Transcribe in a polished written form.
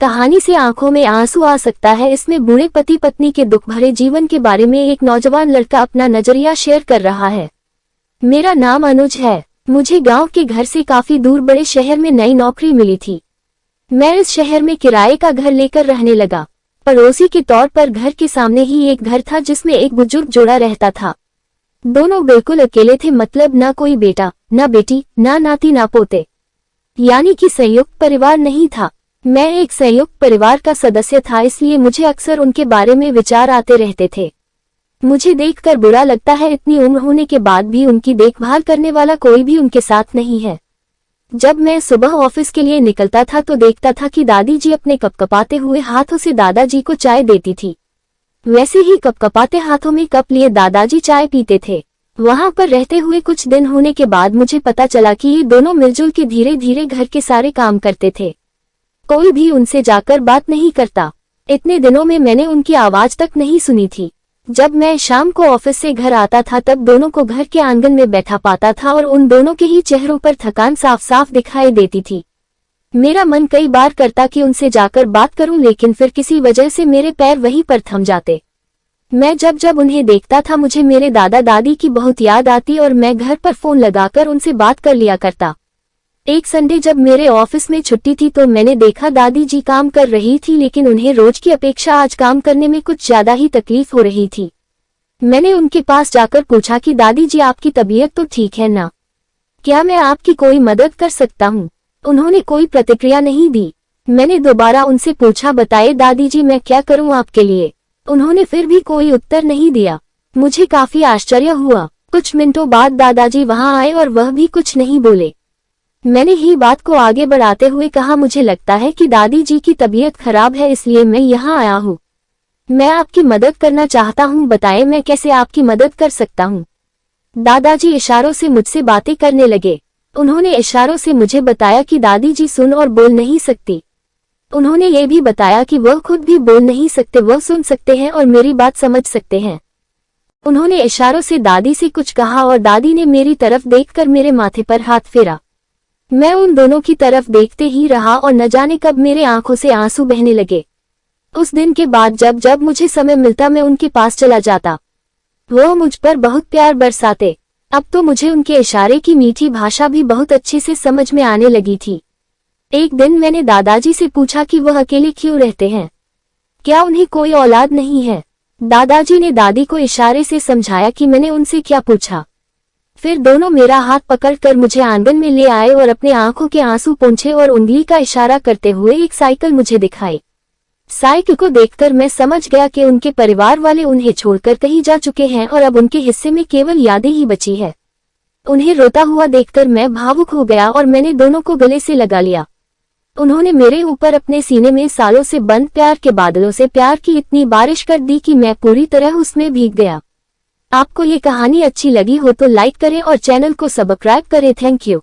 कहानी से आंखों में आंसू आ सकता है। इसमें बूढ़े पति पत्नी के दुख भरे जीवन के बारे में एक नौजवान लड़का अपना नजरिया शेयर कर रहा है। मेरा नाम अनुज है। मुझे गांव के घर से काफी दूर बड़े शहर में नई नौकरी मिली थी। मैं इस शहर में किराए का घर लेकर रहने लगा। पड़ोसी के तौर पर घर के सामने ही एक घर था जिसमें एक बुजुर्ग जोड़ा रहता था। दोनों बिल्कुल अकेले थे, मतलब ना कोई बेटा, ना बेटी, ना नाती, ना पोते, यानी कि संयुक्त परिवार नहीं था। मैं एक संयुक्त परिवार का सदस्य था, इसलिए मुझे अक्सर उनके बारे में विचार आते रहते थे। मुझे देखकर बुरा लगता है, इतनी उम्र होने के बाद भी उनकी देखभाल करने वाला कोई भी उनके साथ नहीं है। जब मैं सुबह ऑफिस के लिए निकलता था तो देखता था कि दादी जी अपने कपकपाते हुए हाथों से दादाजी को चाय देती थी। वैसे ही कपकपाते हाथों में कप लिए दादाजी चाय पीते थे। वहां पर रहते हुए कुछ दिन होने के बाद मुझे पता चला कि ये दोनों मिलजुल के धीरे धीरे घर के सारे काम करते थे। कोई भी उनसे जाकर बात नहीं करता। इतने दिनों में मैंने उनकी आवाज तक नहीं सुनी थी। जब मैं शाम को ऑफिस से घर आता था तब दोनों को घर के आंगन में बैठा पाता था और उन दोनों के ही चेहरों पर थकान साफ साफ दिखाई देती थी। मेरा मन कई बार करता कि उनसे जाकर बात करूं, लेकिन फिर किसी वजह से मेरे पैर वहीं पर थम जाते। मैं जब जब उन्हें देखता था मुझे मेरे दादा दादी की बहुत याद आती और मैं घर पर फोन लगाकर उनसे बात कर लिया करता। एक संडे जब मेरे ऑफिस में छुट्टी थी तो मैंने देखा दादी जी काम कर रही थी, लेकिन उन्हें रोज की अपेक्षा आज काम करने में कुछ ज्यादा ही तकलीफ हो रही थी। मैंने उनके पास जाकर पूछा कि दादी जी आपकी तबीयत तो ठीक है ना? क्या मैं आपकी कोई मदद कर सकता हूँ? उन्होंने कोई प्रतिक्रिया नहीं दी। मैंने दोबारा उनसे पूछा, बताइए दादी जी मैं क्या करूँ आपके लिए? उन्होंने फिर भी कोई उत्तर नहीं दिया। मुझे काफी आश्चर्य हुआ। कुछ मिनटों बाद दादाजी वहां आए और वह भी कुछ नहीं बोले। मैंने ही बात को आगे बढ़ाते हुए कहा, मुझे लगता है कि दादी जी की तबीयत खराब है, इसलिए मैं यहाँ आया हूँ। मैं आपकी मदद करना चाहता हूँ, बताएं मैं कैसे आपकी मदद कर सकता हूँ? दादाजी इशारों से मुझसे बातें करने लगे। उन्होंने इशारों से मुझे बताया कि दादी जी सुन और बोल नहीं सकती। उन्होंने ये भी बताया कि वह खुद भी बोल नहीं सकते, वह सुन सकते हैं और मेरी बात समझ सकते हैं। उन्होंने इशारों से दादी से कुछ कहा और दादी ने मेरी तरफ देखकर मेरे माथे पर हाथ फेरा। मैं उन दोनों की तरफ देखते ही रहा और न जाने कब मेरे आंखों से आंसू बहने लगे। उस दिन के बाद जब जब मुझे समय मिलता मैं उनके पास चला जाता। वो मुझ पर बहुत प्यार बरसाते। अब तो मुझे उनके इशारे की मीठी भाषा भी बहुत अच्छे से समझ में आने लगी थी। एक दिन मैंने दादाजी से पूछा कि वह अकेले क्यों रहते हैं, क्या उन्हें कोई औलाद नहीं है? दादाजी ने दादी को इशारे से समझाया कि मैंने उनसे क्या पूछा। फिर दोनों मेरा हाथ पकड़कर मुझे आंगन में ले आए और अपने आंखों के आंसू पोंछे और उंगली का इशारा करते हुए एक साइकिल मुझे दिखाई। साइकिल को देखकर मैं समझ गया कि उनके परिवार वाले उन्हें छोड़कर कहीं जा चुके हैं और अब उनके हिस्से में केवल यादें ही बची है। उन्हें रोता हुआ देखकर मैं भावुक हो गया और मैंने दोनों को गले से लगा लिया। उन्होंने मेरे ऊपर अपने सीने में सालों से बंद प्यार के बादलों से प्यार की इतनी बारिश कर दी कि मैं पूरी तरह उसमें भीग गया। आपको ये कहानी अच्छी लगी हो तो लाइक करें और चैनल को सब्सक्राइब करें। Thank you.